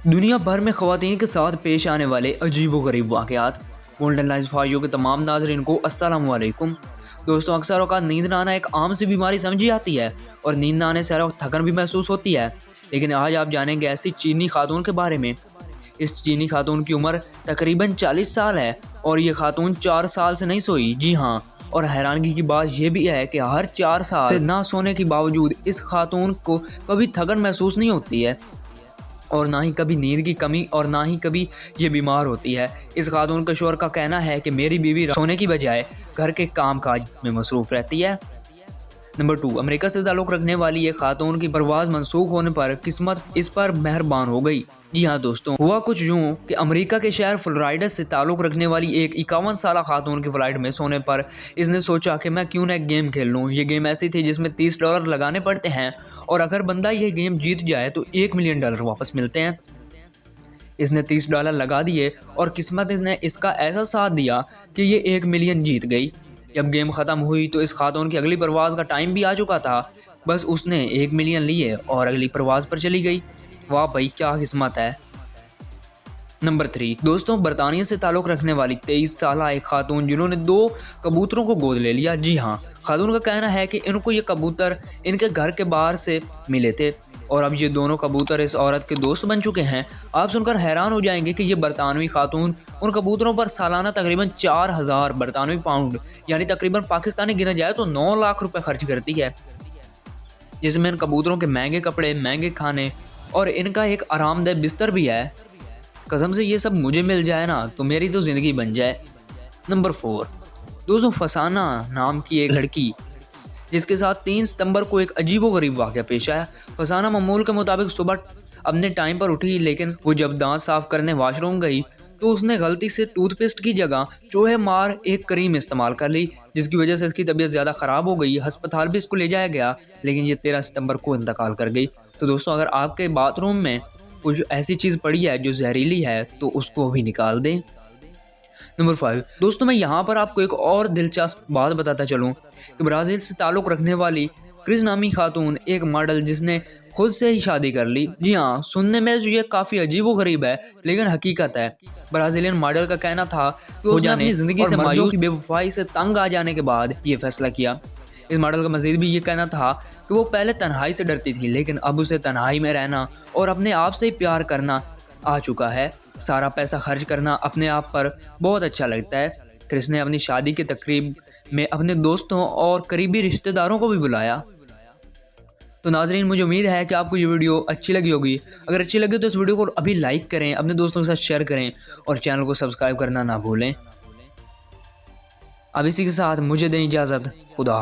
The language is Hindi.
दुनिया भर में ख़वातीन के साथ पेश आने वाले अजीबोगरीब वाक़यात। गोल्डन लाइफ फाइव के तमाम नाज़रीन को अस्सलाम वालेकुम। दोस्तों, अक्सर औक़ात नींद ना आना एक आम सी बीमारी समझी जाती है और नींद ना आने से हर वक्त थकन भी महसूस होती है। लेकिन आज आप जानेंगे ऐसी चीनी खातून के बारे में। इस चीनी खातून की उम्र तकरीबन 40 साल है और ये खातून 4 साल से नहीं सोई। जी हाँ, और हैरानगी की बात यह भी है कि हर 4 साल से ना सोने के बावजूद इस खातून को कभी थकन महसूस नहीं होती है और ना ही कभी नींद की कमी और ना ही कभी ये बीमार होती है। इस खातून के शौहर का कहना है कि मेरी बीवी सोने की बजाय घर के काम काज में मसरूफ़ रहती है। नंबर 2, अमेरिका से ताल्लुक़ रखने वाली एक खातून की परवाज़ मनसूख होने पर किस्मत इस पर मेहरबान हो गई। जी हाँ दोस्तों, हुआ कुछ यूँ कि अमेरिका के शहर फ्लोरिडा से ताल्लुक़ रखने वाली एक 51 साला खातून की फ़्लाइट में सोने पर इसने सोचा कि मैं क्यों ना एक गेम खेल लूँ। ये गेम ऐसी थी जिसमें $30 लगाने पड़ते हैं और अगर बंदा ये गेम जीत जाए तो $1 मिलियन वापस मिलते हैं। इसने $30 लगा दिए और किस्मत ने इसका ऐसा साथ दिया कि ये 1 मिलियन जीत गई। जब गेम ख़त्म हुई तो इस खातून की अगली परवाज़ का टाइम भी आ चुका था। बस उसने 1 मिलियन लिए और अगली परवाज़ पर चली गई। वाह भाई, क्या किस्मत है। नंबर 3, दोस्तों, बरतानिया से ताल्लुक़ रखने वाली 23 साला एक खातून जिन्होंने 2 कबूतरों को गोद ले लिया। जी हाँ, खातून का कहना है कि इनको ये कबूतर इनके घर के बाहर से मिले थे और अब ये दोनों कबूतर इस औरत के दोस्त बन चुके हैं। आप सुनकर हैरान हो जाएंगे कि ये बरतानवी खातून उन कबूतरों पर सालाना तकरीबन 4000 बरतानवी पाउंड यानी तकरीबन पाकिस्तानी गिना जाए तो 9 लाख रुपए खर्च करती है, जिसमें इन कबूतरों के महंगे कपड़े, महंगे खाने और इनका एक आरामदेह बिस्तर भी है। कसम से ये सब मुझे मिल जाए ना तो मेरी तो ज़िंदगी बन जाए। नंबर 4, दोस्तों, फसाना नाम की एक लड़की जिसके साथ 3 सितंबर को एक अजीबोगरीब वाक़या पेश आया। फसाना मामूल के मुताबिक सुबह अपने टाइम पर उठी, लेकिन वो जब दांत साफ़ करने वॉशरूम गई तो उसने गलती से टूथपेस्ट की जगह चूहे मार एक क्रीम इस्तेमाल कर ली, जिसकी वजह से इसकी तबीयत ज़्यादा ख़राब हो गई। अस्पताल भी इसको ले जाया गया, लेकिन ये 13 सितंबर को इंतकाल कर गई। तो दोस्तों, अगर आपके बाथरूम में कुछ ऐसी चीज़ पड़ी है जो जहरीली है तो उसको भी निकाल दें। नंबर 5, दोस्तों, मैं यहाँ पर आपको एक और दिलचस्प बात बताता चलूँ कि ब्राज़ील से ताल्लुक़ रखने वाली क्रिस नामी खातून एक मॉडल जिसने खुद से ही शादी कर ली। जी हाँ, सुनने में ये काफ़ी अजीबोगरीब है लेकिन हकीकत है। ब्राज़ीलियन मॉडल का कहना था कि उसने अपनी ज़िंदगी से मर्दों की बेवफाई से तंग आ जाने के बाद ये फैसला किया। इस मॉडल का मज़ीद भी ये कहना था कि वो पहले तन्हाई से डरती थी, लेकिन अब उसे तन्हाई में रहना और अपने आप से ही प्यार करना आ चुका है। सारा पैसा खर्च करना अपने आप पर बहुत अच्छा लगता है। क्रिस ने अपनी शादी की तकरीब में अपने दोस्तों और करीबी रिश्तेदारों को भी बुलाया। तो नाज़रीन, मुझे उम्मीद है कि आपको ये वीडियो अच्छी लगी होगी। अगर अच्छी लगी तो इस वीडियो को अभी लाइक करें, अपने दोस्तों के साथ शेयर करें और चैनल को सब्सक्राइब करना ना भूलें। अब इसी के साथ मुझे दें इजाज़त। खुदा।